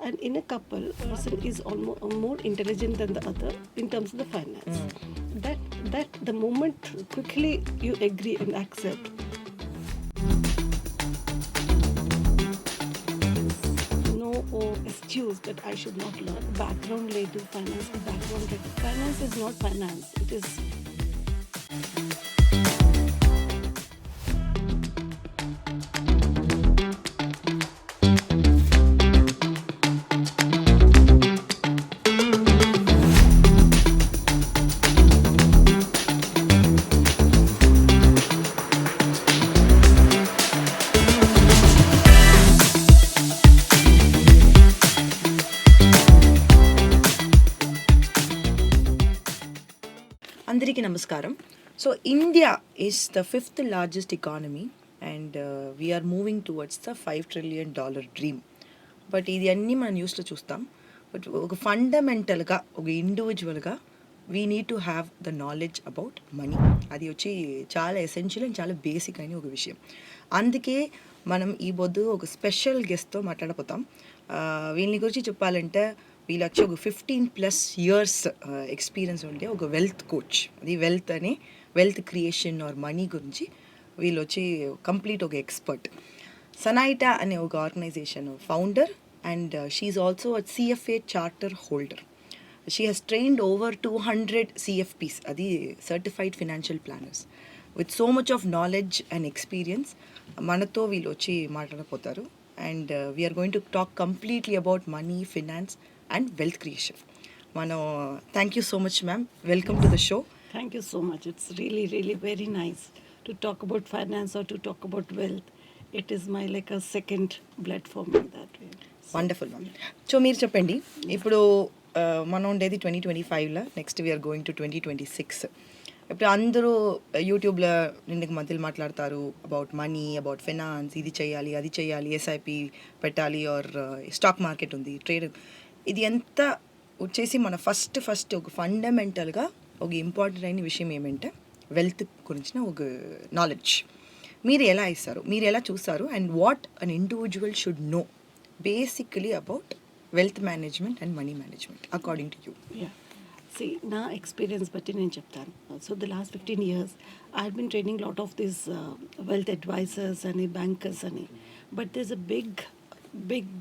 And in a couple, person is almost more intelligent than the other in terms of the finance. That the moment quickly you agree and accept, no excuse that I should not learn. Background lady finance, background lady. Finance is not finance. It is. అందరికీ నమస్కారం. So India is the 5th largest economy and we're moving towards the $5 trillion dream. But ఇది అన్నీ మనం న్యూస్లో చూస్తాం. But ఒక ఫండమెంటల్గా ఒక ఇండివిజువల్గా we need to have the knowledge about money. అది వచ్చి చాలా ఎసెన్షియల్ అండ్ చాలా బేసిక్ అయిన ఒక విషయం. అందుకే మనం ఈ పొద్దు ఒక స్పెషల్ గెస్ట్తో మాట్లాడపోతాం. వీళ్ళని గురించి చెప్పాలంటే వీళ్ళు వచ్చి ఒక 15+ years ఎక్స్పీరియన్స్ ఉండే ఒక వెల్త్ కోచ్. అది వెల్త్ క్రియేషన్ ఆర్ మనీ గురించి వీళ్ళు వచ్చి కంప్లీట్ ఒక ఎక్స్పర్ట్. సనైటా అనే ఒక organisation founder and she's also a CFA charter holder. She has trained over 200 CFPs, అది certified financial planners, with so much of knowledge and experience. మనతో వీళ్ళు వచ్చి మాట్లాడపోతారు. And we are going to talk completely about money, finance and wealth creation. మనం thank you so much ma'am, welcome to the show. Thank you so much. It's really, really very nice to talk about finance or to talk about wealth. It is my like a second blood for me that way. Wonderful ma'am. So మీరు చెప్పండి, ఇప్పుడు మనం ఉండేది 2025లో, next we are going to 2026. ఇప్పుడు అందరూ యూట్యూబ్లో నిన్నకు మధ్యలో మాట్లాడతారు అబౌట్ మనీ, అబౌట్ ఫినాన్స్, ఇది చేయాలి, అది చేయాలి, SIP పెట్టాలి, ఆర్ స్టాక్ మార్కెట్ ఉంది, ట్రేడ్. ఇది ఎంత వచ్చేసి మన ఫస్ట్ ఒక ఫండమెంటల్గా ఒక ఇంపార్టెంట్ అయిన విషయం ఏమంటే వెల్త్ గురించిన ఒక నాలెడ్జ్ మీరు ఎలా ఇస్తారు, మీరు ఎలా చూస్తారు, and what an individual should know basically about wealth management and money management according to you. See, నా ఎక్స్పీరియన్స్ బట్టి నేను చెప్తాను. So the last 15 years I have been training lot of this wealth advisers అని, bankers అని. But there is a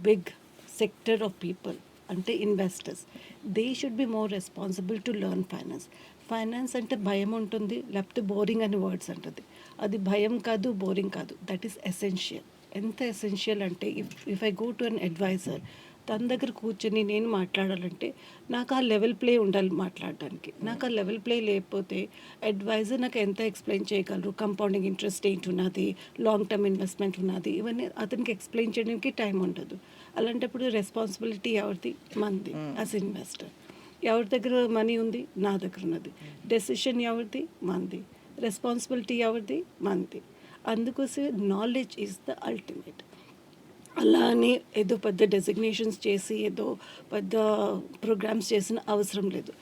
big sector of people, అంటే investors. They should be more responsible to learn finance అంటే భయం ఉంటుంది, లేకపోతే boring అని words అంటుంది. అది భయం కాదు, బోరింగ్ కాదు, దట్ ఈస్ ఎసెన్షియల్. ఎంత ఎసెన్షియల్ అంటే if I go to an adviser, తన దగ్గర కూర్చొని నేను మాట్లాడాలంటే నాకు ఆ లెవెల్ ప్లే ఉండాలి మాట్లాడడానికి. నాకు ఆ లెవెల్ ప్లే లేకపోతే అడ్వైజర్ నాకు ఎంత ఎక్స్ప్లెయిన్ చేయగలరు, కంపౌండింగ్ ఇంట్రెస్ట్ ఏంటి ఉన్నది, లాంగ్ టర్మ్ ఇన్వెస్ట్మెంట్ ఉన్నది, ఇవన్నీ అతనికి ఎక్స్ప్లెయిన్ చేయడానికి టైం ఉండదు. అలాంటప్పుడు రెస్పాన్సిబిలిటీ ఎవరిది? మనది యాజ్ ఇన్వెస్టర్. ఎవరి దగ్గర మనీ ఉంది? నా దగ్గర ఉన్నది. డెసిషన్ ఎవరిది? మనది. రెస్పాన్సిబిలిటీ ఎవరిది? మనది. అందుకోసం నాలెడ్జ్ ఈజ్ ద అల్టిమేట్. అలా అని ఏదో పెద్ద డెసిగ్నేషన్స్ చేసి ఏదో పెద్ద ప్రోగ్రామ్స్ చేసిన అవసరం లేదు.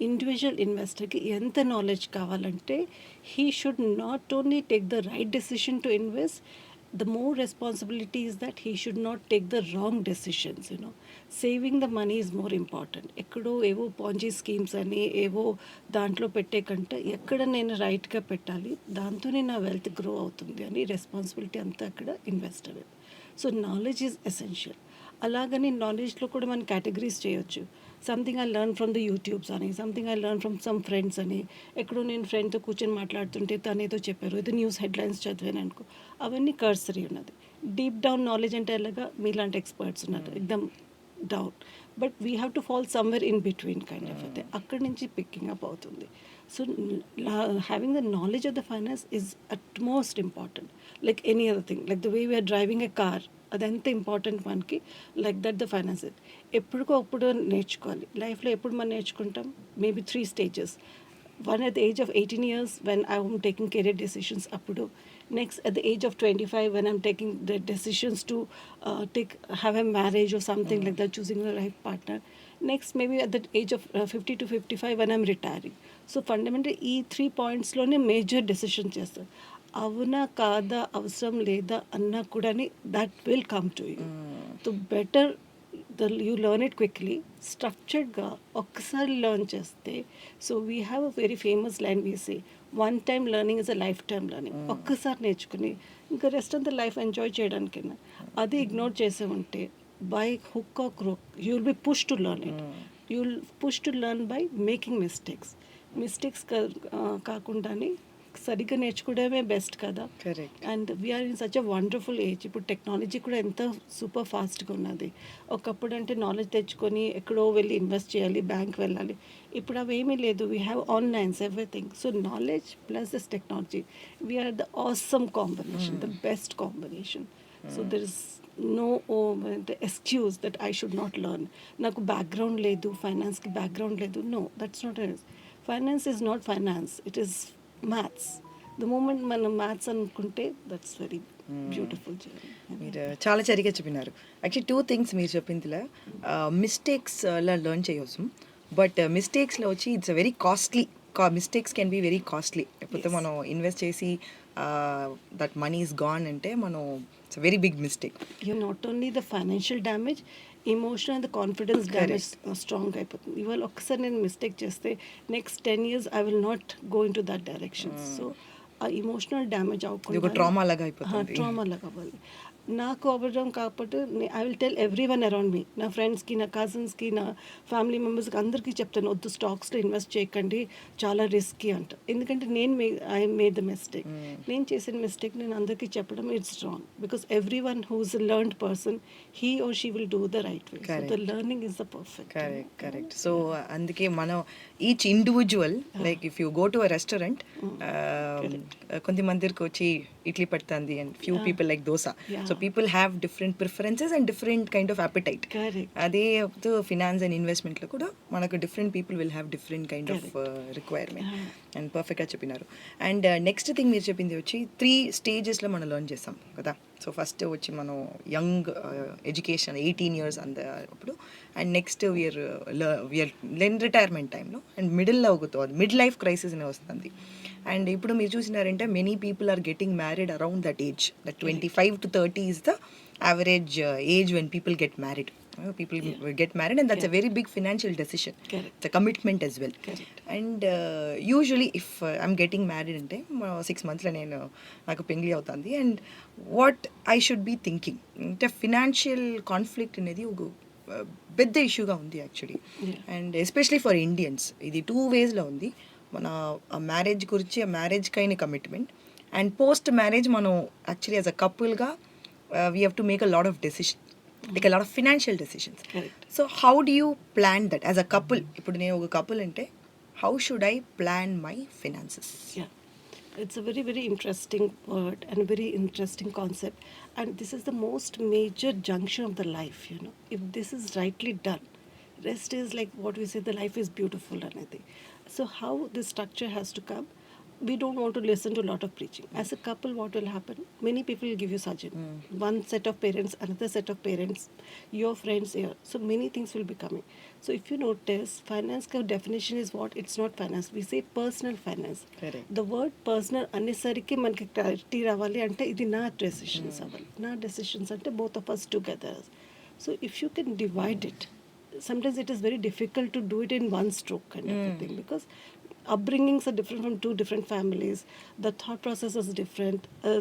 ఇండివిజువల్ ఇన్వెస్టర్కి ఎంత నాలెడ్జ్ కావాలంటే he should not only take the right decision to invest, the more responsibility is that he should not take the wrong decisions. Saving the money is more important. ఎక్కడో ఏవో Ponzi schemes అని ఏవో దాంట్లో పెట్టే కంటే ఎక్కడ నేను రైట్గా పెట్టాలి, దాంతోనే నా వెల్త్ గ్రో అవుతుంది అని రెస్పాన్సిబిలిటీ అంతా అక్కడ investor. So knowledge is essential. అలాగని నాలెడ్జ్లో కూడా మనం కేటగిరీస్ చేయొచ్చు. Something I learn from the YouTubes అని, something I learn from some friends అని. ఎక్కడో నేను ఫ్రెండ్తో కూర్చొని మాట్లాడుతుంటే తను ఏదో చెప్పారు, ఏదో న్యూస్ హెడ్లైన్స్ చదివాను అనుకో, అవన్నీ కర్సరీ ఉన్నది. డీప్ డౌన్ నాలెడ్జ్ అంటే ఎలాగా మీలాంటి ఎక్స్పర్ట్స్ ఉన్నారు, ఎక్దమ్ down. But we have to fall somewhere in between kind of అయితే అక్కడి నుంచి పికింగ్ అప్ అవుతుంది. So having the knowledge of the finance is at most important. Like any other thing, like the way we are driving a car, అదంతా important మనకి. Like that the finance ఎప్పుడుకో అప్పుడు నేర్చుకోవాలి. లైఫ్లో ఎప్పుడు మనం నేర్చుకుంటాం? Maybe 3 stages. One at the age of 18 years when I am taking career decisions appudu. Next at the age of 25 when I'm taking the decisions to have a marriage or something like that, choosing the right partner. Next maybe at the age of 50 to 55 when I'm retiring. So fundamentally ఈ 3 points-లోనే major decision చేస్తారు. అవునా కాదా, అవసరం లేదా అన్నా కూడా that will come to you. So better you learn it quickly. స్ట్రక్చర్డ్గా ఒక్కసారి లెర్న్ చేస్తే, so we have a very famous line we say, one time learning is a lifetime learning. ఒక్కసారి నేర్చుకుని ఇంకా rest of the life enjoy చేయడానికైనా అది ignore చేసే ఉంటే by hook or crook you will be push to learn it. You will push to learn by making mistakes కాకుండానే సరిగ్గా నేర్చుకోవడమే best కదా. Correct. And we're in such a wonderful age. ఇప్పుడు technology కూడా ఎంత సూపర్ ఫాస్ట్గా ఉన్నది. ఒకప్పుడు అంటే నాలెడ్జ్ తెచ్చుకొని ఎక్కడో వెళ్ళి ఇన్వెస్ట్ చేయాలి, బ్యాంక్ వెళ్ళాలి. ఇప్పుడు అవేమీ లేదు. We have onlines everything. So knowledge plus this technology, we're the awesome combination, the best combination. So there is no excuse that I should not learn. నాకు బ్యాక్గ్రౌండ్ లేదు, ఫైనాన్స్కి బ్యాక్గ్రౌండ్ లేదు. No, that's not. Finance is not finance, it is maths. The moment మనం maths అనుకుంటే that's very beautiful journey. మీరు చాలా సరిగ్గా చెప్పినారు. యాక్చువల్లీ 2 థింగ్స్ మీరు చెప్పిందిలా, మిస్టేక్స్లో లెర్న్ చేయవచ్చు, బట్ మిస్టేక్స్లో వచ్చి it's very costly. Mistakes can be very costly. లేకపోతే మనం ఇన్వెస్ట్ చేసి దట్ మనీ ఈస్ గాన్ అంటే మనం it's very big mistake. You not only the financial damage, emotional and the confidence damage strong అయిపోతుంది. ఇవాళ ఒక్కసారి నేను మిస్టేక్ చేస్తే next 10 years I will not go into that direction. So ఆ emotional damage అవ్వకుండా trauma లాగా అయిపోతుంది. Trauma లాగా అవ్వాలి. నాకు అవ్వడం కాకపోతే I will tell everyone around me, నా ఫ్రెండ్స్కి, నా కజిన్స్కి, నా ఫ్యామిలీ మెంబర్స్కి అందరికీ చెప్తాను, వద్దు స్టాక్స్లో ఇన్వెస్ట్ చేయకండి, చాలా రిస్కీ అంట. ఎందుకంటే ఐ మేడ్ ద మిస్టేక్. నేను చేసిన మిస్టేక్ నేను అందరికీ చెప్పడం it's wrong. Because every one who is a learned person, he or she will do the right way. So the learning is the perfect. Correct. So అందుకే మనం each individual, like if you go to a restaurant, కొంతమందికి వచ్చి ఇడ్లీ పడుతుంది and few people like dosa. So people have different preferences and different kind of appetite. అదే finance and ఇన్వెస్ట్మెంట్లో కూడా మనకు different people will have different kind of requirement. And పర్ఫెక్ట్గా చెప్పినారు. And next thing మీరు చెప్పింది వచ్చి 3 stagesలో మనం లెర్న్ చేస్తాం కదా. సో ఫస్ట్ వచ్చి మనం యంగ్ ఎడ్యుకేషన్ 18 years అప్పుడు, అండ్ నెక్స్ట్ వీఆర్ రిటైర్మెంట్ టైంలో, అండ్ మిడిల్లో అవుతుంది మిడ్ లైఫ్ క్రైసిస్ అనే వస్తుంది. అండ్ ఇప్పుడు మీరు చూసినారంటే many people are getting married around that age. That 25 to 30 is the average age when people get married. People get married, and that's a very big financial decision. It's a commitment as well. And usually if I'm getting married ante 6 months lo nenu naku pengli avutandi, and what I should be thinking ante financial conflict anedi oku పెద్ద ఇష్యూగా ఉంది actually. And especially for Indians ఇది 2 waysలో ఉంది. మన marriage గురించి, marriage కైన commitment, and post marriage మనం యాక్చువల్లీ యాజ్ అ కపుల్గా we have to make a lot of decision, like a lot of financial decisions. So how do you plan that as a couple? ఇప్పుడు నేను ఒక couple అంటే how should I plan my finances? It's a very, very interesting word and very interesting concept. And this is the most major junction of the life, you know. If this is rightly done, rest is like what we say, the life is beautiful and everything. So how this structure has to come, we don't want to listen to a lot of preaching. As a couple, what will happen? Many people will give you suggestion. One set of parents, another set of parents, your friends here. So many things will be coming. So if you notice, finance definition is what? It's not finance. We say personal finance. Correct. The word personal అనేసరికి మనకి clarity రావాలి అంటే ఇది నా decisions అవ్వాలి. నా decisions అంటే both of us together. So if you can divide it, sometimes it is very difficult to do it in one stroke kind of a thing, because upbringings are different from 2 different families. The thought process is different.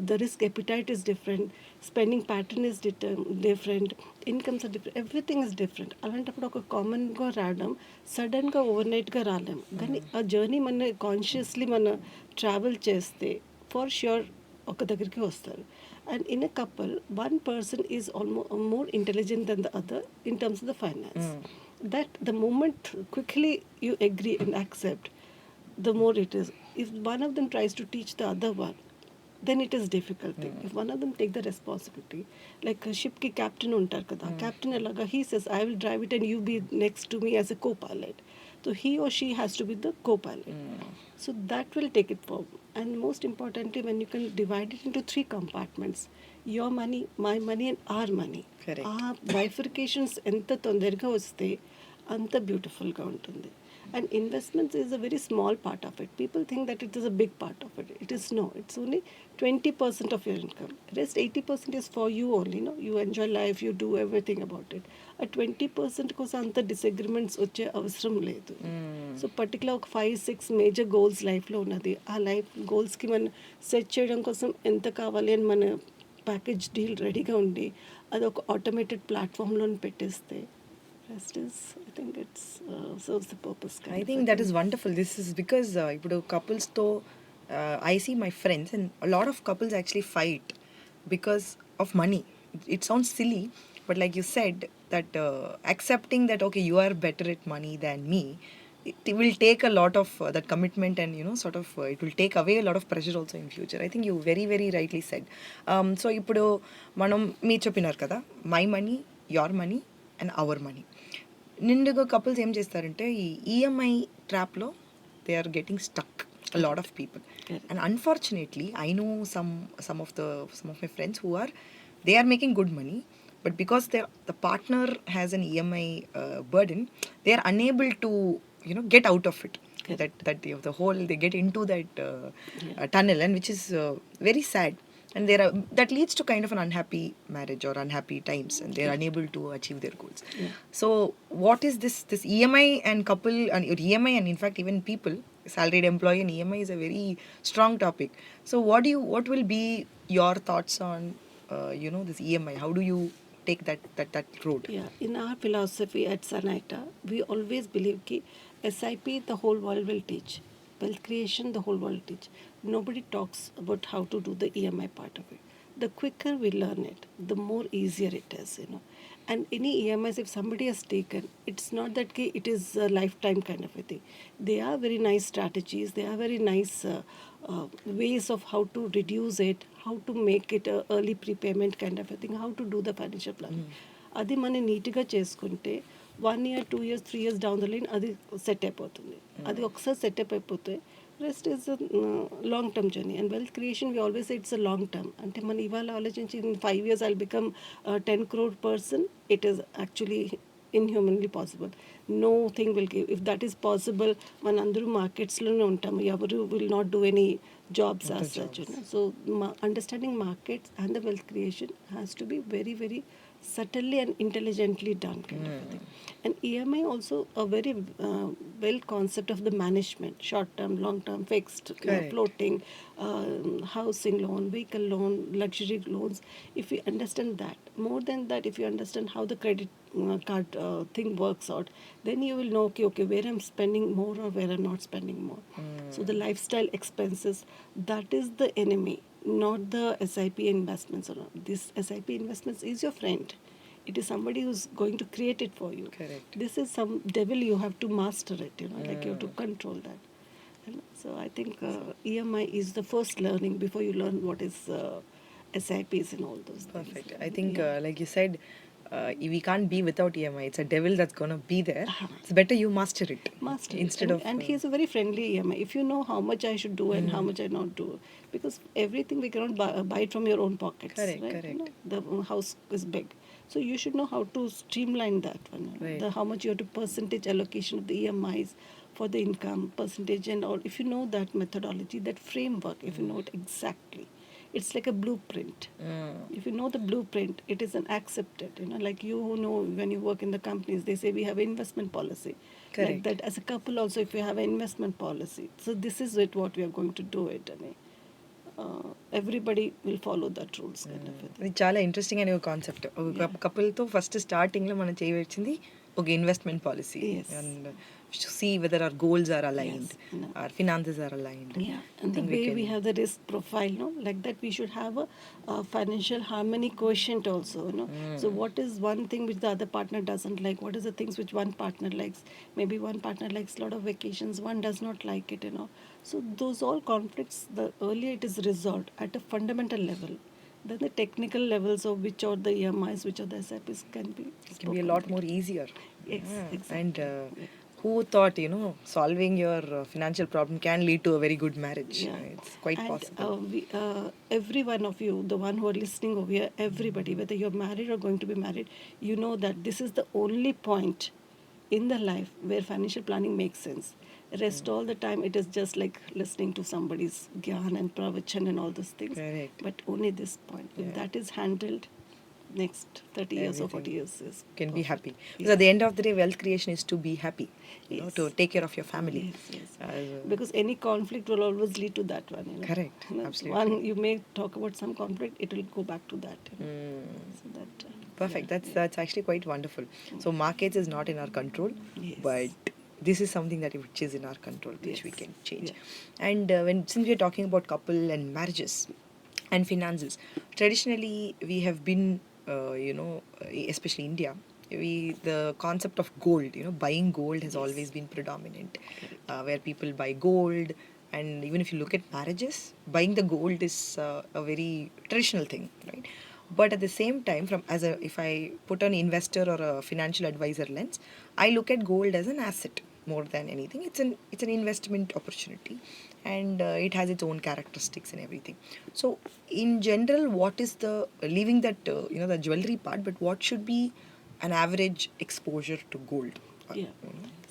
The risk appetite is different. Spending pattern is different. Incomes are different. Everything is different. అలాంటప్పుడు ఒక కామన్గా రావడం సడన్గా ఓవర్నైట్గా రాలేము. కానీ ఆ journey మన consciously మన travel చేస్తే ఫర్ ష్యూర్ ఒక దగ్గరికి వస్తారు. And in a couple, one person is almost more intelligent than the other in terms of the finance. That the moment quickly you agree and accept, the more it is. If one of them tries to teach the other one, then it is difficult thing. If one of them take the responsibility, like a ship ki captain untar kada, captain alaga, he says I will drive it and you be next to me as a co-pilot. So he or she has to be the co-pilot. So that will take it forward. And most importantly, when you can divide it into 3 compartments, your money, my money and our money. Correct. ఆ బైఫర్కేషన్స్ ఎంత తొందరగా వస్తే అంత బ్యూటిఫుల్గా ఉంటుంది. And investments is a very small part of it. People think that it is a big part of it. It is no. It's only 20% of your income. Rest 80% is for you only. No, you enjoy life. You do everything about it. A 20% కోసం అంత disagreements వచ్చే అవసరం లేదు. So particular ఒక 5-6 major goals లైఫ్లో ఉన్నది. ఆ life గోల్స్కి మనం సెట్ చేయడం కోసం ఎంత కావాలి అని మన ప్యాకేజ్ డీల్ రెడీగా ఉండి అది ఒక ఆటోమేటెడ్ ప్లాట్ఫామ్లో పెట్టేస్తే rest is, I think it's serves the purpose. I think that is wonderful. This is because ఇప్పుడు couples తో I see my friends and a lot of couples actually fight because of money. It sounds silly, but like you said that accepting that okay you are better at money than me, it will take a lot of that commitment and sort of it will take away a lot of pressure also in future. I think you very very rightly said. So ఇప్పుడు మనం మీరు చెప్పినారు కదా my money, your money and our money. నిండుగా couples ఏం చేస్తారంటే ఈ EMI ట్రాప్లో they are getting stuck a lot of people. And unfortunately I know some of my friends who are they are making good money, but because the partner has an EMI burden, they are unable to get out of it. That the whole they get into that tunnel, and which is very sad. And that leads to kind of an unhappy marriage or unhappy times, and they're unable to achieve their goals. So what is this EMI and couple and EMI, and in fact even people, salaried employee and EMI is a very strong topic. So what will be your thoughts on this EMI? How do you take that road? Yeah, in our philosophy at SUNYTA, we always believe ki SIP the whole world will teach, wealth creation the whole world teach. Nobody talks about how to do the EMI part of it. The quicker we learn it, the more easier it is, And any EMIs, if somebody has taken, it's not that it is a lifetime kind of a thing. They are very nice strategies. They are very nice ways of how to reduce it, how to make it a early prepayment kind of a thing, how to do the financial planning. అది మనం నీట్గా చేసుకుంటే 1 year, 2 years, 3 years down the line అది set అయిపోతుంది. అది ఒకసారి setup అయిపోతే rest is a long term journey. And wealth creation, we always say it's a long term. Ante man ivala aloచింchi in 5 years I'll become a 10 crore person, it is actually inhumanly possible. Nothing will give. If that is possible, man andaru markets lone untam, evaru will not do any jobs as such. So understanding markets and the wealth creation has to be very very subtly and intelligently done kind of a thing. And EMI also a very well concept of the management, short term, long term, fixed, floating, housing loan, vehicle loan, luxury loans. If you understand that, more than that, if you understand how the credit card thing works out, then you will know okay where I'm spending more or where I'm not spending more. So the lifestyle expenses, that is the enemy, not the SIP investments. Or not. This SIP investments is your friend. It is somebody who's going to create it for you. Correct. This is some devil, you have to master it, like you have to control that. So I think EMI is the first learning before you learn what is SIPs and all those things. Perfect. I think like you said, we can't be without EMI. It's a devil that's going to be there. It's better you master it. Instead of and he's a very friendly EMI. If you know how much I should do and how much I not do, because everything we cannot buy it from your own pockets. Correct, right? correct. The house is big, so you should know how to streamline that one. Right. How much you have to percentage allocation of the EMIs for the income percentage and all. If you know that methodology, that framework, if you know it exactly, it's like a blueprint. If you know the blueprint, it is an accepted, like you know when you work in the companies, they say we have investment policy. Correct. Like that as a couple also, if you have an investment policy, so this is it what we are going to do it. Everybody will follow that rules kind of a thing. ఇది చాలా interesting అనే ఒక concept. ఒక కపుల్తో first స్టార్టింగ్లో మనం చేయవచ్చింది ఒక investment policy and see whether our goals are aligned, our finances are aligned. Yeah, and the way we have the risk profile, like that we should have a financial harmony quotient also, So what is one thing which the other partner doesn't like? What is the things which one partner likes? Maybe one partner likes a lot of vacations, one does not like it, So those all conflicts, the earlier it is resolved at a fundamental level, then the technical levels of which are the EMIs, which are the SIPs can be a lot more easier. Yes, exactly. And who thought solving your financial problem can lead to a very good marriage? It's quite possible. Every one of you, the one who are listening over here, everybody, whether you're married or going to be married, you know that this is the only point in the life where financial planning makes sense. Rest all the time it is just like listening to somebody's gyan and pravachan and all those things. Correct. But only this point. If Yeah. that is handled, next 30 years or Everything 40 years is can be perfect. happy. Because Yeah. at the end of the day, wealth creation is to be happy, Yes. to take care of your family. Yes, yes. Uh, Because any conflict will always lead to that one. Correct. Absolutely. One, you may talk about some conflict, it will go back to that. So that. Perfect. yeah, That's actually quite wonderful. So markets is not in our control, Yes. but this is something that which is in our control, which we Yes. can change. Yeah. And since we are talking about couple and marriages and finances, traditionally we have been, especially India, the concept of gold, buying gold has Yes. always been predominant, Correct. where people buy gold. And even if you look at marriages, buying the gold is a very traditional thing, right? But at the same time, if I put an investor or a financial advisor lens, I look at gold as an asset more than anything. It's an investment opportunity, and it has its own characteristics and everything. So in general, what is the leaving that the jewelry part, but what should be an average exposure to gold? Yeah.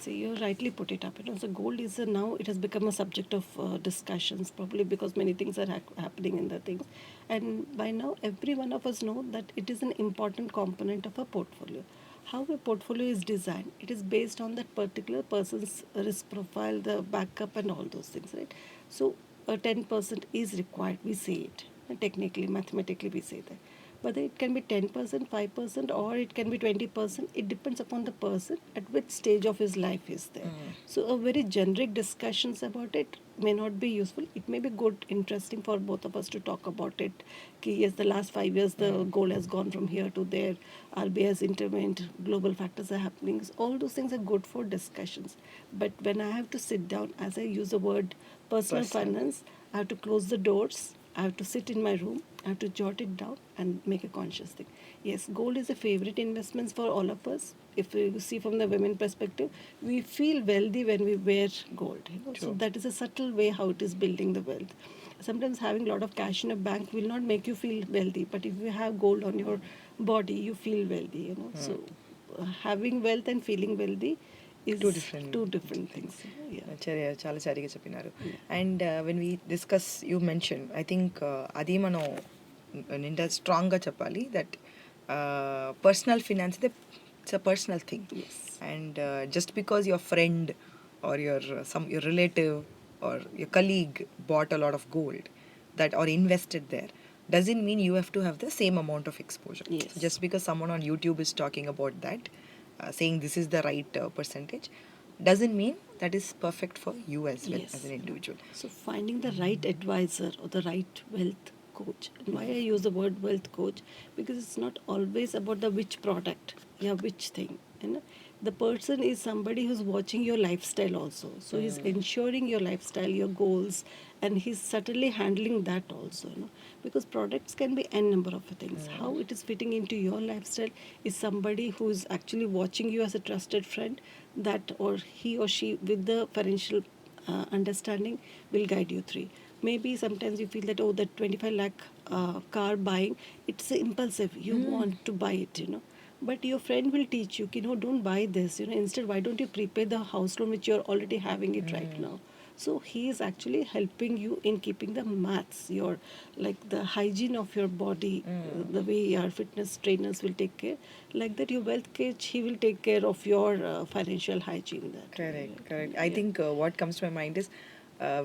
See, you rightly put it up. So gold is now it has become a subject of discussions, probably because many things are happening in the things, and by now every one of us know that it is an important component of a portfolio. How a portfolio is designed, it is based on that particular person's risk profile, the backup, and all those things, right? So a 10% is required. We say it technically, mathematically, we say that. Whether it can be 10%, 5%, or it can be 20%, it depends upon the person at which stage of his life is there. So a very generic discussions about it may not be useful. It may be good, interesting for both of us to talk about it. Ki, yes, the last 5 years the goal has gone from here to there. RBI has intervened. Global factors are happening. So all those things are good for discussions. But when I have to sit down, as I use the word personal finance, I have to close the doors. I have to sit in my room, I have to jot it down and make a conscious thing. Yes, gold is a favorite investment for all of us. If you see from the women perspective, we feel wealthy when we wear gold. So that is a subtle way how it is building the wealth. Sometimes having a lot of cash in a bank will not make you feel wealthy, but if you have gold on your body, you feel wealthy. So having wealth and feeling wealthy is Two different things. Yeah. చాలా సరిగా చెప్పినారు. And when we discuss you mention I think అది మనం నిండా స్ట్రాంగ్గా చెప్పాలి that personal finance it's a personal thing. Yes. And just because your friend or your relative or your colleague bought a lot of gold that or invested there doesn't mean you have to have the same amount of exposure. Yes. Just because someone on YouTube is talking about that, saying this is the right percentage, doesn't mean that is perfect for you as well. Yes. As an individual. So finding the right advisor or the right wealth coach. And why I use the word wealth coach, because it's not always about the which product, yeah, which thing. The person is somebody who's watching your lifestyle also. So he's ensuring your lifestyle, your goals, and he's certainly handling that also. Because products can be n number of things. How it is fitting into your lifestyle is somebody who is actually watching you as a trusted friend, that or he or she with the financial understanding will guide you through. Maybe sometimes you feel that, oh, that 25 lakh car buying, it's impulsive. You want to buy it. But your friend will teach you, don't buy this. Instead, why don't you prepay the house loan which you're already having it right now? So he is actually helping you in keeping the maths, your like the hygiene of your body, the way your fitness trainers will take care. Like that, your wealth coach, he will take care of your financial hygiene. That Correct. I think what comes to my mind is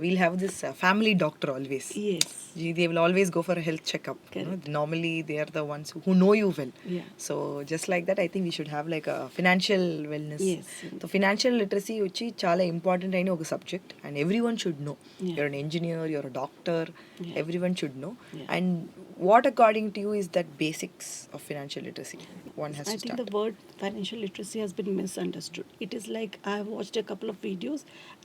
we'll have this family doctor always. Yes. They will always go for a health checkup. Correct. Normally, they are the ones who know you well. Yeah. So just like that, I think we should have like a financial wellness. Yes. So financial literacy వచ్చి చాలా important అయిన ఒక subject and everyone should know. Yeah. You're an engineer, you're a doctor, Yeah. everyone should know. Yeah. And what according to you is that basics of financial literacy one has I to think start? the word financial literacy has been misunderstood. It is like I have watched a couple of videos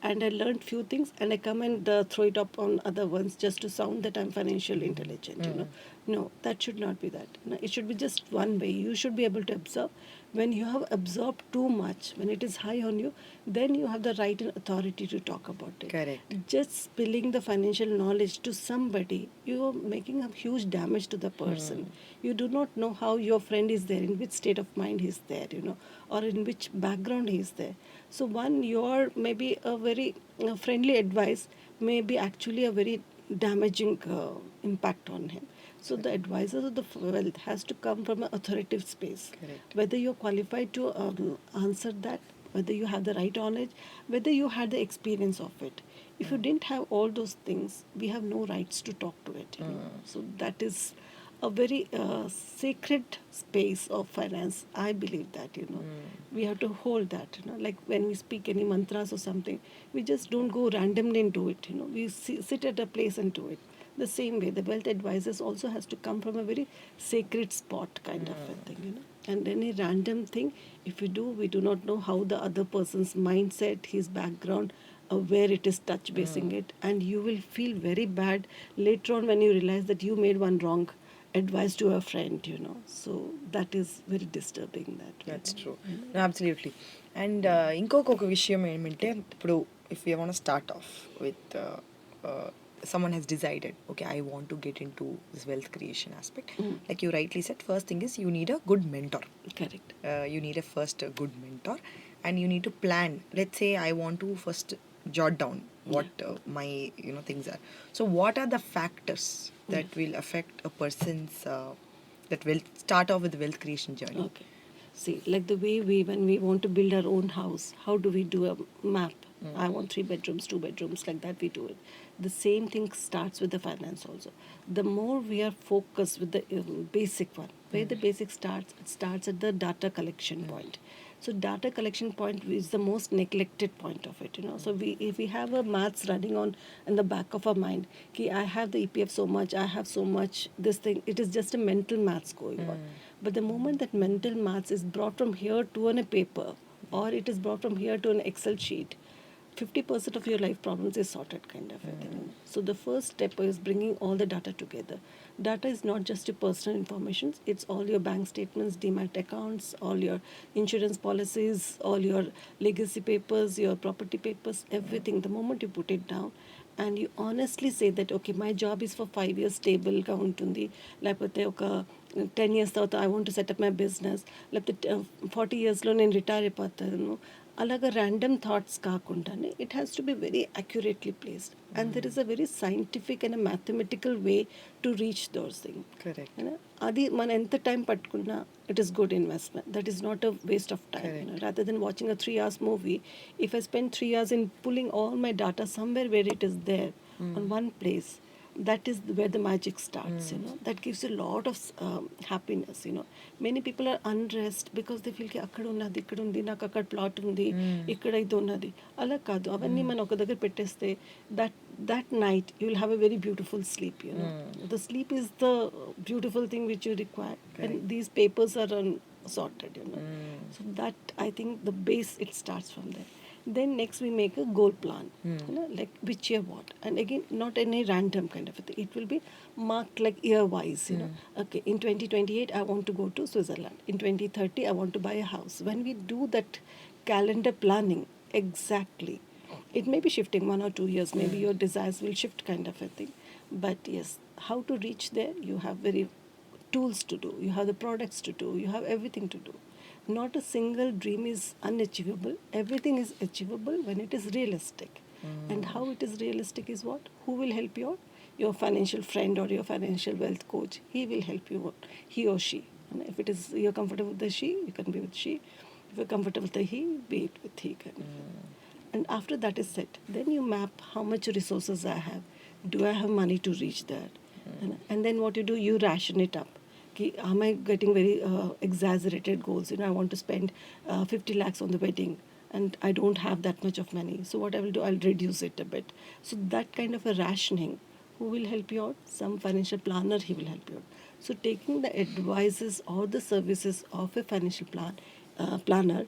and I learned few things and I come and throw it up on other ones just to sound that I'm financially intelligent, you know. No, that should not be that. No, it should be just one way. You should be able to observe. When you have absorbed too much, when it is high on you, then you have the right and authority to talk about it. Correct. Just spilling the financial knowledge to somebody, you are making a huge damage to the person. You do not know how your friend is there, in which state of mind he's there, you know, or in which background he's there. So one, your maybe a very friendly advice may be actually a very damaging impact on him. So the advisors of the wealth has to come from an authoritative space. Correct. Whether you're qualified to answer that, whether you have the right knowledge, whether you had the experience of it. If you didn't have all those things, we have no rights to talk to it. You know? So that is a very sacred space of finance. I believe that, you know, we have to hold that. You know, like when we speak any mantras or something, we just don't go randomly into it. You know, we sit at a place and do it. The same way, the wealth advisors also has to come from a very sacred spot kind of a thing, you know. And any random thing, if we do not know how the other person's mindset, his background, where it is touch basing it, and you will feel very bad later on when you realize that you made one wrong advice to a friend, you know. So that is very disturbing. That's true. No, absolutely. And ఇంకొక విషయం ఏమంటే ఇప్పుడు if we want to start off with someone has decided, okay, I want to get into this wealth creation aspect. Like you rightly said, first thing is you need a good mentor. Correct. You need a good mentor, and you need to plan. Let's say I want to first jot down what my things are. So what are the factors that will affect a person's that will start off with the wealth creation journey? Okay. See, like the way when we want to build our own house, how do we do a map? I want 3 bedrooms, 2 bedrooms, like that we do it. The same thing starts with the finance also. The more we are focused with the basic one, where the basic starts, it starts at the data collection point. So data collection point is the most neglected point of it, you know. So if we have a maths running on in the back of our mind, ki I have the EPF so much, I have so much, this thing, it is just a mental maths going on. But the moment that mental maths is brought from here to on a paper, or it is brought from here to an Excel sheet, 50% of your life problems is sorted kind of a thing. So the first step is bringing all the data together. Data is not just your personal information, it's all your bank statements, demat accounts, all your insurance policies, all your legacy papers, your property papers, everything. The moment you put it down and you honestly say that, okay, my job is for 5 years stable గా ఉంటుంది, లేకపోతే ఒక 10 years తర్వాత I want to set up my business, లేకపోతే 40 yearsలో నేను retire అయిపోతాను, అలాగా random thoughts కాకుండానే it has to be very accurately placed and there is a very scientific and mathematical way to reach those thing. Correct. అది మనం ఎంత time పట్టుకున్నా it is good investment. That is not a waste of time. Rather than watching a 3 hours movie, if I spend 3 hours in pulling all my data somewhere where it is there on one place, that is where the magic starts, you know. That gives you a lot of happiness, you know. Many people are unrest because they feel ki akkada unnadi, ikkada undi, నాకు అక్కడ plot ఉంది, ఇక్కడ ఇది ఉన్నది. అలా కాదు, అవన్నీ మనం ఒక దగ్గర పెట్టేస్తే that night you will have a very beautiful sleep, you know. The sleep is the beautiful thing which you require, and these papers are sorted, you know. So that, I think, the base, it starts from there. Then next we make a goal plan, you know, like which year what, and again not any random kind of a thing. It will be marked like year wise, you know. Okay, in 2028 I want to go to Switzerland, in 2030 I want to buy a house. When we do that calendar planning exactly, it may be shifting 1 or 2 years, maybe your desires will shift kind of a thing, but yes, how to reach there, you have very tools to do, you have the products to do, you have everything to do. Not a single dream is unachievable. Everything is achievable when it is realistic. And how it is realistic is what? Who will help you out? Your financial friend or your financial wealth coach. He will help you out. He or she. And if it is you're comfortable with the she, you can be with she. If you're comfortable with the he, be it with he. Kind of. And after that is set, then you map how much resources I have. Do I have money to reach that? And then what you do, you ration it up. Am I getting very exaggerated goals? You know, I want to spend 50 lakhs on the wedding and I don't have that much of money. So what I will do, I'll reduce it a bit. So that kind of a rationing, who will help you out? Some financial planner, he will help you out. So taking the advices or the services of a financial planner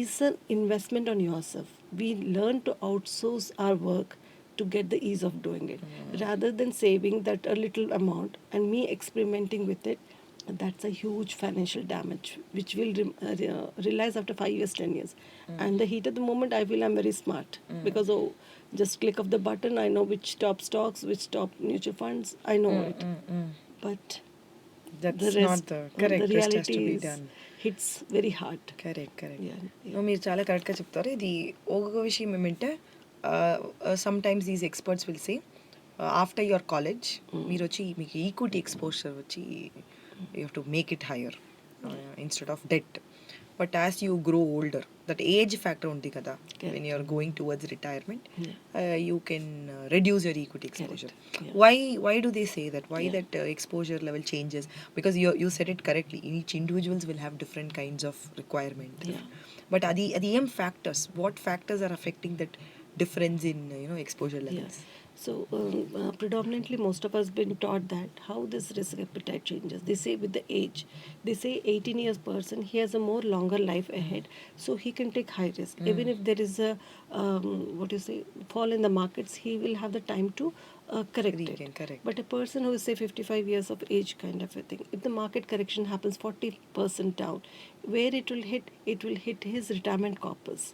is an investment on yourself. We learn to outsource our work to get the ease of doing it, rather than saving that a little amount and me experimenting with it. That's a huge financial damage which will realize after 5 years, 10 years. And the heat of the moment, I feel I'm very smart, because just click of the button, I know which top stocks, which top mutual funds, I know it. But That's the rest, not the correct. the Rest has reality to be is done. hits very hard. Correct Yeah, మీరు చాలా కరెక్ట్గా చెప్తారు. ఇది ఒక విషయం ఏమంటే sometimes these experts will say after your college మీరు వచ్చి మీకు ఈక్విటీ ఎక్స్పోజర్ వచ్చి you have to make it higher instead of debt. But as you grow older that age factor ఉంది కదా, when you're going towards retirement you can reduce your equity exposure. Why do they say that? Why that exposure level changes? Because you said it correctly. Each individuals will have different kinds of requirements. Yeah. But are the factors? What factors are affecting that difference in exposure levels? Yes. So predominantly most of us been taught that how this risk appetite changes. They say with the age, they say 18 years person, he has a more longer life ahead, so he can take high risk. Even if there is a what you say fall in the markets, he will have the time to correct it. Correct. But a person who is say 55 years of age kind of a thing, if the market correction happens 40% down, where it will hit his retirement corpus.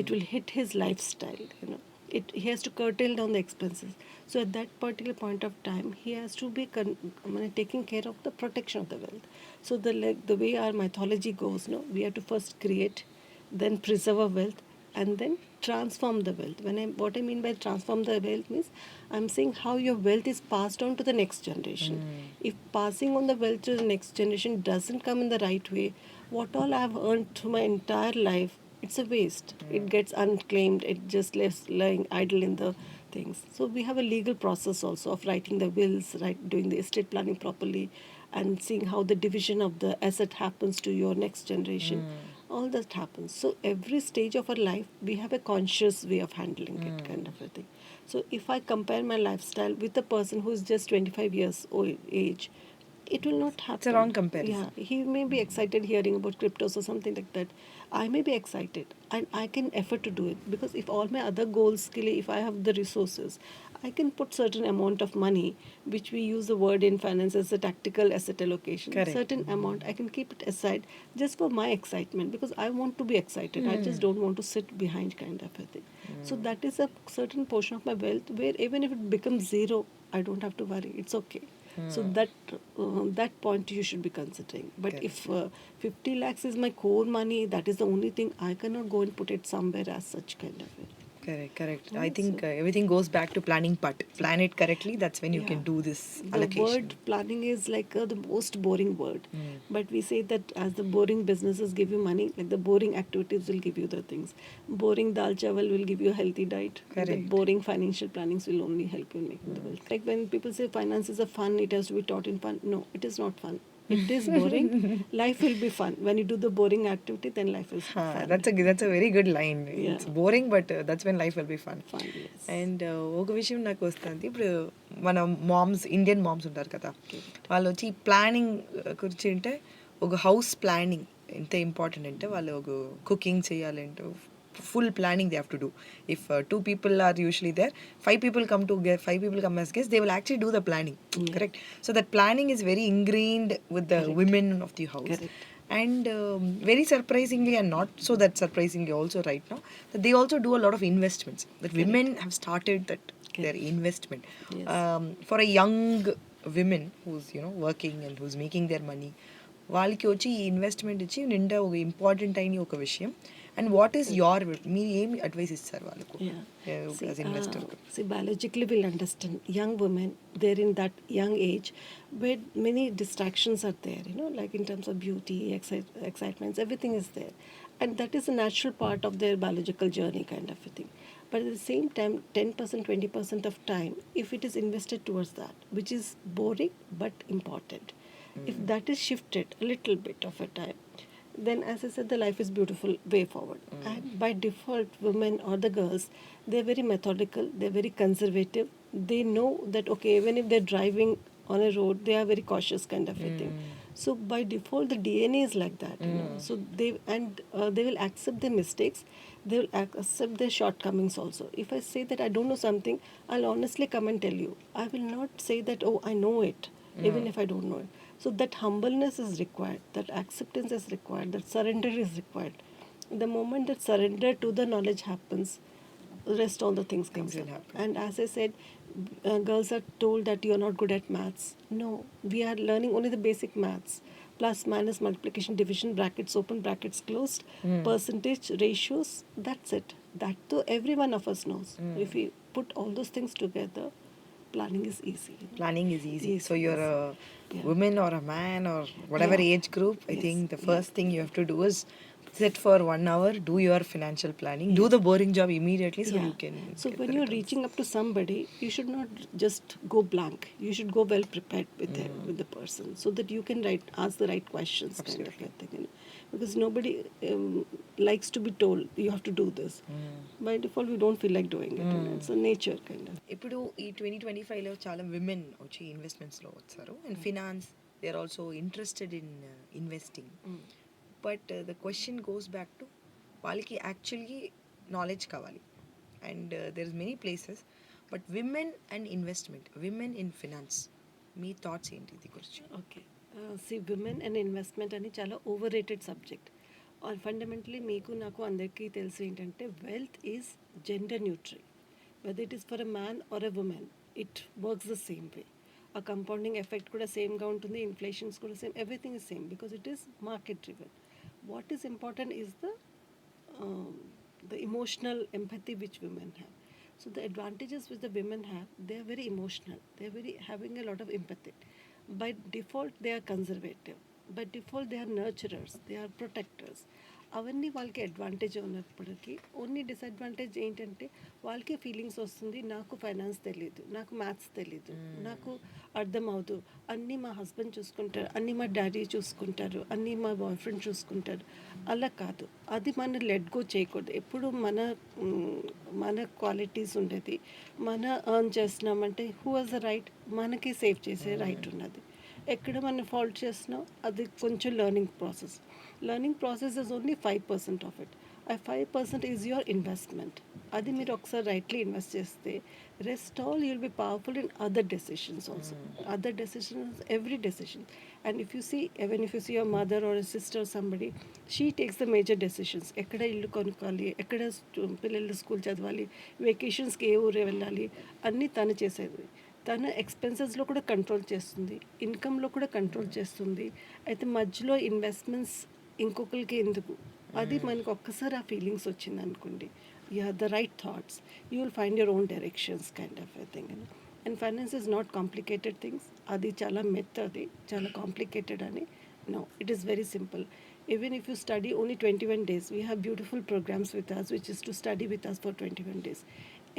It will hit his lifestyle, he has to curtail down the expenses. So at that particular point of time, he has to be taking care of the protection of the wealth. So the way our mythology goes, we have to first create, then preserve our wealth, and then transform the wealth. What I mean by transform the wealth means, I'm saying how your wealth is passed on to the next generation. If passing on the wealth to the next generation doesn't come in the right way, what all I have earned through my entire life, it's a waste. It gets unclaimed. It just left lying idle in the things. So we have a legal process also of writing the wills, doing the estate planning properly, and seeing how the division of the asset happens to your next generation. All that happens. So every stage of our life, we have a conscious way of handling it, kind of a thing. So if I compare my lifestyle with a person who is just 25 years old age, it will not happen. It's a wrong comparison. Yeah, he may be excited hearing about cryptos or something like that. I may be excited and I can afford to do it, because if all my other goals, if I have the resources, I can put certain amount of money, which we use the word in finance as a tactical asset allocation. Correct. Certain amount I can keep it aside just for my excitement, because I want to be excited. I just don't want to sit behind, kind of a thing. So that is a certain portion of my wealth where even if it becomes zero, I don't have to worry. It's okay. So that point you should be considering. But if 50 lakhs is my core money, that is the only thing, I cannot go and put it somewhere as such, kind of it. Correct. I think everything goes back to planning part. Plan it correctly, that's when you can do this allocation. The word planning is like the most boring word. But we say that as the boring businesses give you money, like the boring activities will give you the things. Boring dal chawal will give you a healthy diet. Correct. The boring financial plannings will only help you make the wealth. Like when people say finance is a fun, it has to be taught in fun. No, it is not fun. It is boring. Life will be fun. When you do the boring activity, then life is fun. That's a very good line. Yeah. It's boring, but that's when life will be fun. Fun, yes. And ఒక విషయం నాకు వస్తుంది, ఇప్పుడు మన Indian moms ఉంటారు కదా, వాళ్ళు వచ్చి ప్లానింగ్ గురించి అంటే ఒక హౌస్ ప్లానింగ్ ఎంత ఇంపార్టెంట్ అంటే, వాళ్ళు ఒక కుకింగ్ చేయాలంటే full planning they have to do. If 2 people are usually there, 5 people come as guests, they will actually do the planning. Correct. So that planning is very ingrained with the women of the house. Correct. And very surprisingly, and not so that surprisingly also right now, that they also do a lot of investments. That women have started that their investment. Yes. For a young women who's working and who's making their money, వాళ్ళకి వచ్చి ఈ investment ఇచ్చి నిండా ఒక important అయిన ఒక విషయం. And what is మీరు ఏమి అడ్వైస్ ఇస్తారు వాళ్ళకు as investor? See, biologically we'll understand young women, they're in that young age where many distractions are there, like in terms of beauty, excitements, everything is there, and that is a natural part of their biological journey, kind of a thing. But at the same time, 10% 20% of time, if it is invested towards that, which is boring but important, if that is shifted a little bit of a time, then as I said, the life is beautiful way forward. And by default, women or the girls, they're very methodical, they're very conservative. They know that, okay, even if they're driving on a road, they are very cautious, kind of a thing. So by default, the DNA is like that. You know? So they will accept their mistakes. They will accept their shortcomings also. If I say that I don't know something, I'll honestly come and tell you. I will not say that, oh, I know it, even if I don't know it. So that humbleness is required. That acceptance is required. That surrender is required. The moment that surrender to the knowledge happens, rest all the things comes will up. happen. And as I said, girls are told that you're not good at maths. No, we are learning only the basic maths: plus, minus, multiplication, division, brackets open, brackets closed, percentage, ratios. That's it. That too every one of us knows. If we put all those things together, planning is easy. Planning is easy. So Easy, you're easy. a Yeah. woman or a man or whatever Yeah. age group, I Yes, think the yes. first thing you have to do is sit for 1 hour, do your financial planning, do Yes. the boring job immediately so Yeah. you can So get when the you're returns. reaching up to somebody, you should not just go blank. You should go well prepared with with the person, so that you can ask the right questions, kind of a Absolutely. thing. You know? Because nobody likes to be told you have to do this. By default, we don't feel like doing it. You know? It's a nature kind of. ఇప్పుడు ఈ 2025లో చాలా women వచ్చి ఇన్వెస్ట్మెంట్స్లో వచ్చారు and finance they are also interested in investing but the question goes back to వాళ్ళకి actually knowledge కావాలి and there is many places but women and investment women in finance మీ thoughts ఏంటి ఇది గురించి okay see women and investment అని చాలా over rated subject fundamentally మీకు నాకు అందరికీ తెలిసి ఏంటంటే wealth is gender neutral whether it is for a man or a woman it works the same way ఆ కంపౌండింగ్ ఎఫెక్ట్ కూడా సేమ్గా ఉంటుంది ఇన్ఫ్లేషన్స్ కూడా same everything is same because it is market driven what is important is the emotional empathy which women have. So the advantages which the women have, they are very emotional. They are very having a lot of empathy. By default, they are conservative. By default, they are nurturers. They are protectors. అవన్నీ వాళ్ళకి advantage ఉన్నప్పటికీ only disadvantage ఏంటంటే వాళ్ళకి feelings వస్తుంది నాకు finance తెలీదు నాకు maths తెలీదు నాకు అర్థం అవుతూ అన్నీ మా హస్బెండ్ చూసుకుంటారు అన్నీ మా డాడీ చూసుకుంటారు అన్నీ మా బాయ్ ఫ్రెండ్ చూసుకుంటారు అలా కాదు అది మనం లెట్ గో చేయకూడదు ఎప్పుడు మన క్వాలిటీస్ ఉండేది మన ఎర్న్ చేస్తున్నామంటే హూ హాజ్ ద రైట్ మనకి సేవ్ చేసే రైట్ ఉన్నది ఎక్కడ మనం ఫాల్ట్ చేస్తున్నాం అది కొంచెం learning process is only 5% of it ఆ 5% ఈజ్ యువర్ ఇన్వెస్ట్మెంట్ అది మీరు ఒకసారి రైట్లీ ఇన్వెస్ట్ చేస్తే rest all you'll be powerful in other decisions also other decisions every decision and if you see even if you see your mother or sister somebody she takes the major decisions ఎక్కడ ఇల్లు కొనుక్కోవాలి ఎక్కడ పిల్లలు school చదవాలి వెకేషన్స్కి ఏ ఊరు వెళ్ళాలి అన్నీ తను చేసేది తన ఎక్స్పెన్సెస్లో కూడా కంట్రోల్ చేస్తుంది ఇన్కంలో కూడా కంట్రోల్ చేస్తుంది అయితే మధ్యలో ఇన్వెస్ట్మెంట్స్ ఇంకొకరికి ఎందుకు అది మనకు ఒక్కసారి ఆ ఫీలింగ్స్ వచ్చింది అనుకోండి you have the right thoughts you will find your own directions kind of a thing and finance is not complicated things అది చాలా అది చాలా కాంప్లికేటెడ్ అని no it is very simple even if you study only 21 days, we have beautiful programs with us, which is to study with us for 21 days.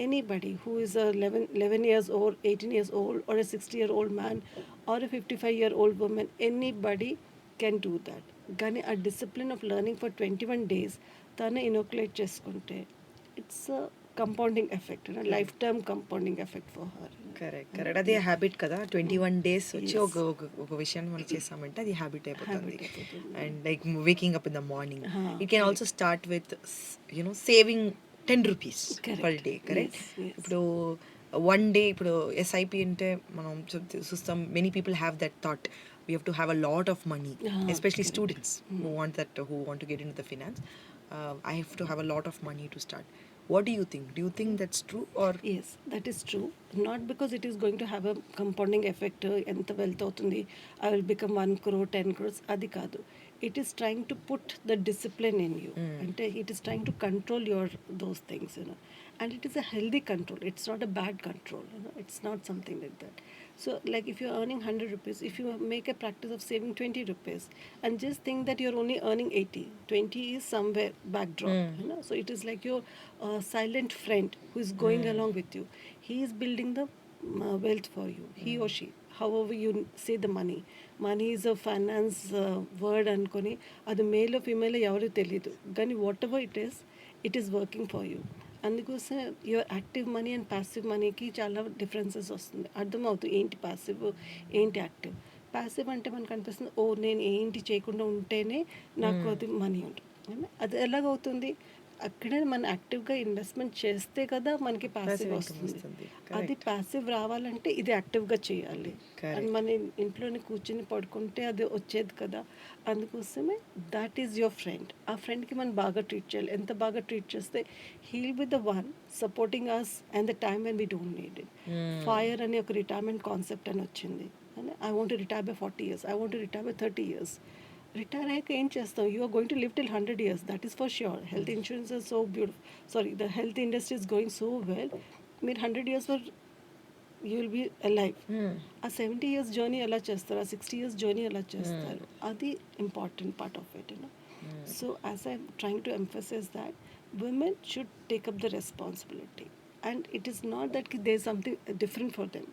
Anybody who is a 11 years old, 18 years old, or a 60-year-old man, or a 55-year-old woman, anybody can do that. కానీ ఆ discipline of learning for 21 days తను ఇనోకులేట్ చేసుకుంటే it's compounding effect life term compounding effect for her correct అదే habit కదా 21 days వచ్చి ఒక విషయాన్ని మనం చేసామంటే అది హ్యాబిట్ అయిపోతుంది and like waking up in the morning it can also start with saving 10 rupees per day correct ఇప్పుడు వన్ డే ఇప్పుడు ఎస్ఐపి అంటే మనం చూస్తాం many people have that thought we have to have a lot of money, especially students who want to get into the finance. I have to have a lot of money to start. What do you think? Do you think that's true or? Yes, that is true. Not because it is going to have a compounding effect. ఎంత wealth అవుతుంది I will become 1 crore, 10 crores. అది కాదు. It is trying to put the discipline in you. అంటే it is trying to control those things, and it is a healthy control. It's not a bad control, It's not something like that. So like if you're earning 100 rupees, if you make a practice of saving 20 rupees and just think that you're only earning 80, 20 is somewhere backdrop, So it is like your silent friend who is going along with you. He is building the wealth for you, he or she. However you say the money is a finance word అనుకొని అది male female ఎవరు తెలియదు కానీ whatever it is working for you అందుకోసం your active money and passive మనీకి చాలా differences వస్తుంది అర్థమవుతుంది ఏంటి ప్యాసివ్ ఏంటి యాక్టివ్ ప్యాసివ్ అంటే మనకు అనిపిస్తుంది, ఓ నేను ఏంటి చేయకుండా ఉంటేనే నాకు అది మనీ ఉంటుంది. అది ఎలాగవుతుంది? అక్కడే మనం యాక్టివ్గా ఇన్వెస్ట్మెంట్ చేస్తే కదా మనకి ప్యాసివ్ వస్తుంది. అది ప్యాసివ్ రావాలంటే ఇది యాక్టివ్గా చేయాలి. అండ్ మన ఇంట్లోనే కూర్చొని పడుకుంటే అది వచ్చేది కదా. అందుకోసమే దాట్ ఈజ్ యువర్ ఫ్రెండ్. ఆ ఫ్రెండ్కి మనం బాగా ట్రీట్ చేయాలి. ఎంత బాగా ట్రీట్ చేస్తే heal with the one supporting us and the time when we don't need it. Fire అనే ఒక రిటైర్మెంట్ కాన్సెప్ట్ అని వచ్చింది. I want retire by 40 years, I want retire by 30 years. Retire అయ్యాక ఏం చేస్తాం? You are going to live till 100 years, that is for sure. Health insurance is so beautiful, sorry the health industry is going so well. మీరు 100 years for you will be alive. ఆ 70 years journey ఎలా చేస్తారు? ఆ 60 years journey ఎలా చేస్తారు? అది important part of it. So as I trying to emphasize that women should take up the responsibility, and it is not that there is something different for them.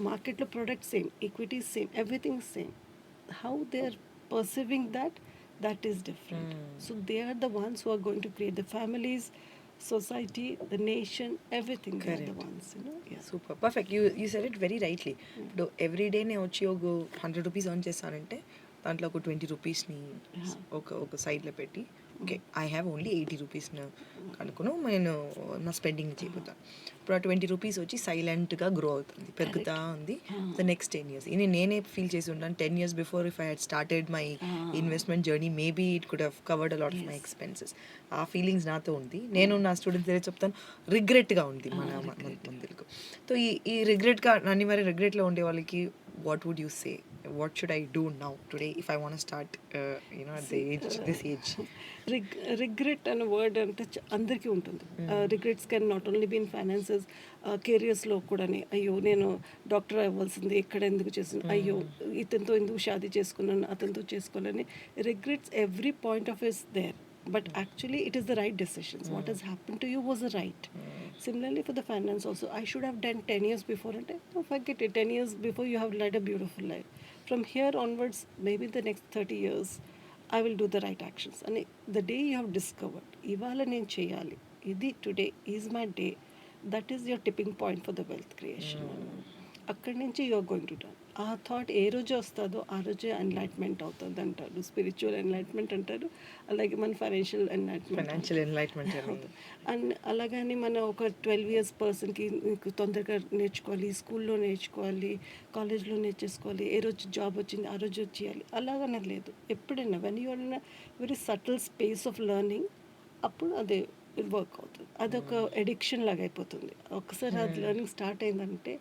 Market lo product same, equity is same, everything is same. How they are perceiving that, that is different. So they are the ones who are going to create the families, society, the nation, everything. They are the ones, yeah. Super perfect. You said it very rightly. ఇప్పుడు every day నేను వచ్చి ఒక 100 rupees earn చేస్తానంటే దాంట్లో ఒక 20 రూపీస్ని ఒక సైడ్లో పెట్టి, ఓకే ఐ హ్యావ్ ఓన్లీ 80 రూపీస్ని కనుక్కును నేను నా స్పెండింగ్ చేయబోతాను. ఇప్పుడు ఆ 20 రూపీస్ వచ్చి సైలెంట్గా గ్రో అవుతుంది, పెరుగుతూ ఉంది ద నెక్స్ట్ 10 years. ఇది నేనే ఫీల్ చేసి ఉంటాను. 10 years before if I had started my investment journey maybe it could have covered a lot of my expenses. ఆ ఫీలింగ్స్ నాతో ఉంది. నేను నా స్టూడెంట్స్ దగ్గర చెప్తాను, రిగ్రెట్గా ఉంది మన మందిలకు. సో ఈ రిగ్రెట్గా నన్ను మరి రిగ్రెట్లో ఉండే వాళ్ళకి what would you say? What should I do now today if I want to start at this age? Regret అనే వర్డ్ అంటే అందరికీ ఉంటుంది. Regrets can not only be in finances, కెరియర్స్లో కూడా. అయ్యో నేను డాక్టర్ అవ్వాల్సింది, ఎక్కడ ఎందుకు చేసింది, అయ్యో ఇతనితో ఎందుకు షాదీ చేసుకున్నాను, అతనితో చేసుకోవాలని. Regrets every point of is there, but actually it is the right decisions. What has happened to you was right. Similarly for the finance also, I should have done 10 years before, and no, forget it. 10 years before you have led a beautiful life. From here onwards, maybe the next 30 years I will do the right actions. And the day you have discovered ivala nen cheyali, idi today is my day, that is your tipping point for the wealth creation. అక్కడి నుంచి you are going to turn. ఆ thought ఏ రోజు వస్తుందో ఆ రోజే enlightenment అవుతుంది అంటారు. స్పిరిచువల్ ఎన్లైట్మెంట్ అంటారు, అలాగే మన ఫైనాన్షియల్ ఎన్లైట్మెంట్ అండ్ అలాగని మన ఒక 12 years పర్సన్కి తొందరగా నేర్చుకోవాలి, స్కూల్లో నేర్చుకోవాలి, కాలేజ్లో నేర్చేసుకోవాలి, ఏ రోజు జాబ్ వచ్చింది ఆ రోజు చేయాలి అలాగనే లేదు. ఎప్పుడైనా when you are in very subtle space of learning, అప్పుడు అదే వర్క్ అవుతుంది. అదొక ఎడిక్షన్ లాగా అయిపోతుంది. ఒకసారి అది లెర్నింగ్ స్టార్ట్ అయిందంటే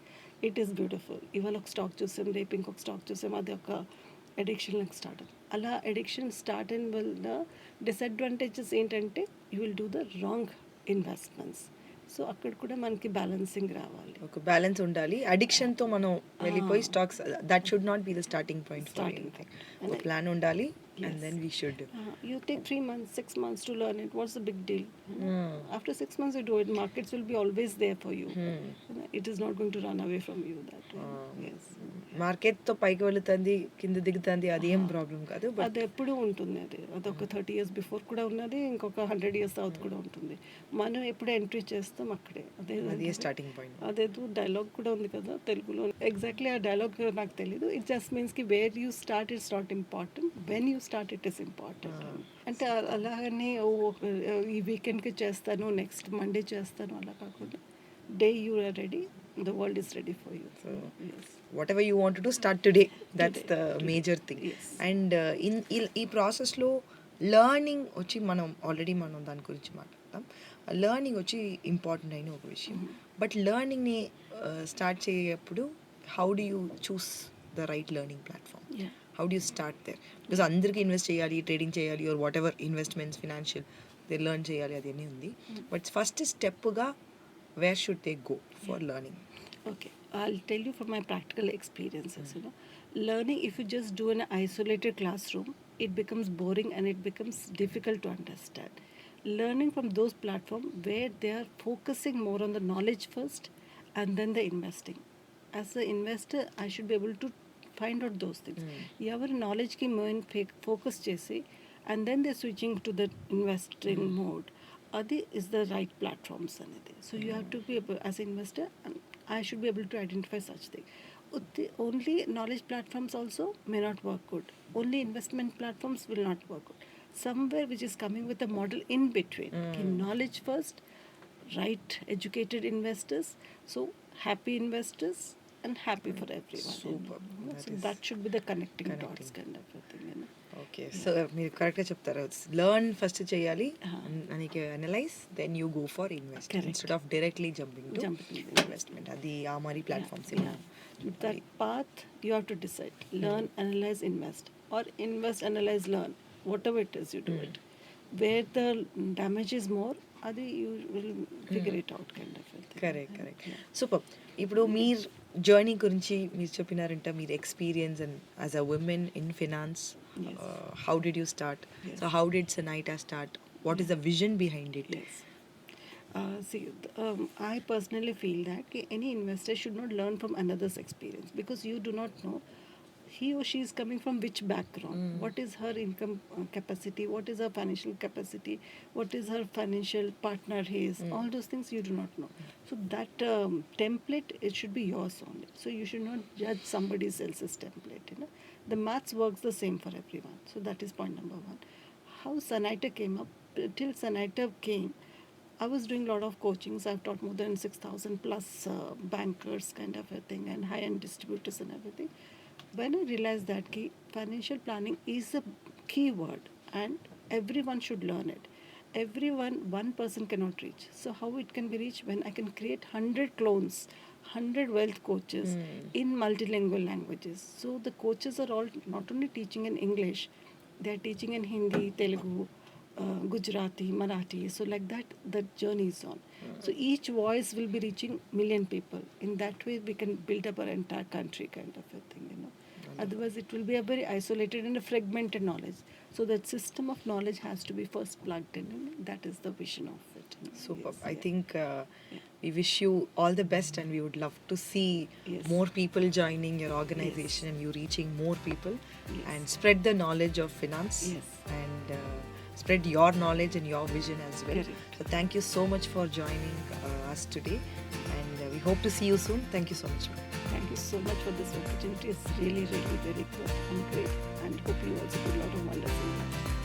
ఇట్ ఈస్ బ్యూటిఫుల్. ఇవాళ ఒక స్టాక్ చూసాం, రేపు ఇంకొక స్టాక్ చూసాం, అది ఒక ఎడిక్షన్ లాగా స్టార్ట్ అవుతుంది. అలా ఎడిక్షన్ స్టార్ట్ అయిన వల్ల డిసడ్వాంటేజెస్ ఏంటంటే you will do the wrong investments. So అక్కడ కూడా మనకి బ్యాలెన్సింగ్ రావాలి, ఒక బ్యాలెన్స్ ఉండాలి. అడిక్షన్తో మనం వెళ్ళిపోయి stocks, that should not be the starting point. ఒక ప్లాన్ ఉండాలి. And then we should. You take 3 months, 6 months to learn it. What's the big deal? After 6 months you do it. Markets will be always there for you. It is not going to run away from you that way. Yes. మార్కెట్తో పైకి వెళుతుంది, కింద దిగుతుంది, అది ఏం problem కాదు. అది ఎప్పుడూ ఉంటుంది. అదొక 30 years బిఫోర్ కూడా ఉన్నది, ఇంకొక 100 years తర్వాత కూడా ఉంటుంది. మనం ఎప్పుడు ఎంట్రీ చేస్తాం అక్కడే. అదే స్టార్టింగ్ పాయింట్. అదేదో డైలాగ్ కూడా ఉంది కదా తెలుగులో, ఎగ్జాక్ట్లీ ఆ డైలాగ్ నాకు తెలీదు. ఇట్ జస్ట్ మీన్స్ కి where you start it's not important, when you start it is important. అంటే అలాగనే ఈ వీకెండ్కి చేస్తాను, నెక్స్ట్ మండే చేస్తాను అలా కాకుండా day you are ready, the world is ready for you. So yes, whatever you want to do, start today. That's the major thing. Yes. And ఈ ప్రాసెస్లో learning వచ్చి మనం దాని గురించి మాట్లాడతాం. లర్నింగ్ వచ్చి ఇంపార్టెంట్ అయిన ఒక విషయం. బట్ లర్నింగ్ని స్టార్ట్ చేయప్పుడు how do you choose the right learning platform? How do you start there? Because అందరికీ ఇన్వెస్ట్ చేయాలి, ట్రేడింగ్ చేయాలి, or whatever investments, financial learn చేయాలి, అది అన్నీ ఉంది. బట్ ఫస్ట్ స్టెప్గా where should they go for learning? Okay, I'll tell you from my practical experiences. Learning, if you just do in an isolated classroom, it becomes boring and it becomes difficult to understand. Learning from those platforms where they are focusing more on the knowledge first and then the investing. As an investor, I should be able to find out those things. Your knowledge ki main focus chesi, and then they're switching to the investing mode. Adi is the right platforms anedi. So you have to be able, as an investor, I should be able to identify such thing. Only knowledge platforms also may not work good. Only investment platforms will not work good. Somewhere which is coming with a model in between. Okay, knowledge first, right educated investors, so happy investors and happy for everyone. Super. That So is that should be the connecting dots connecting. kind of a thing. Okay so మీరు కరెక్ట్గా చెప్తారు learn first చేయాలి నీకు analyse then you go for invest Correct. Instead of directly jumping to Jumping to investment అది ఆ మరి platforms That path you have to decide. Learn, analyze, invest, or invest, analyze, learn. Whatever it is, you do it. Where the damage is more, adi you will figure it out kind of a thing. Correct super ఇప్పుడు మీరు journey గురించి మీరు చెప్పినారంట మీరు experience and as a women in finance how did you start so how did సనైటా start what is the vision behind it Yes. I personally feel that any investor should not learn from another's experience, because you do not know he or she is coming from which background, what is her income capacity, what is her financial capacity, what is her financial partner his, all those things you do not know. So that template, it should be yours only. So you should not judge somebody else's template. The maths works the same for everyone. So that is point number one. How SUNYTA came up, till SUNYTA came, I was doing a lot of coachings. I've taught more than 6,000 plus bankers kind of a thing, and high-end distributors and everything. When I realized that financial planning is a key word and everyone should learn it. One person cannot reach. So how it can be reached? When I can create 100 clones, 100 wealth coaches in multilingual languages. So the coaches are all not only teaching in English, they are teaching in Hindi, Telugu, Gujarati, Marathi. So like that, the journey is on. So each voice will be reaching million people. In that way, we can build up our entire country kind of a thing. Otherwise, it will be a very isolated and a fragmented knowledge. So that system of knowledge has to be first plugged in. That is the vision of it. Superb. Yes, I yeah. think we wish you all the best, and we would love to see Yes. more people joining your organization and you reaching more people Yes. and spread the knowledge of finance Yes. and spread your knowledge and your vision as well. Correct. So thank you so much for joining us today, and we hope to see you soon. Thank you so much. Thank you so much for this opportunity. It's really, really very good and great. And hope you also do a lot of wonders in life.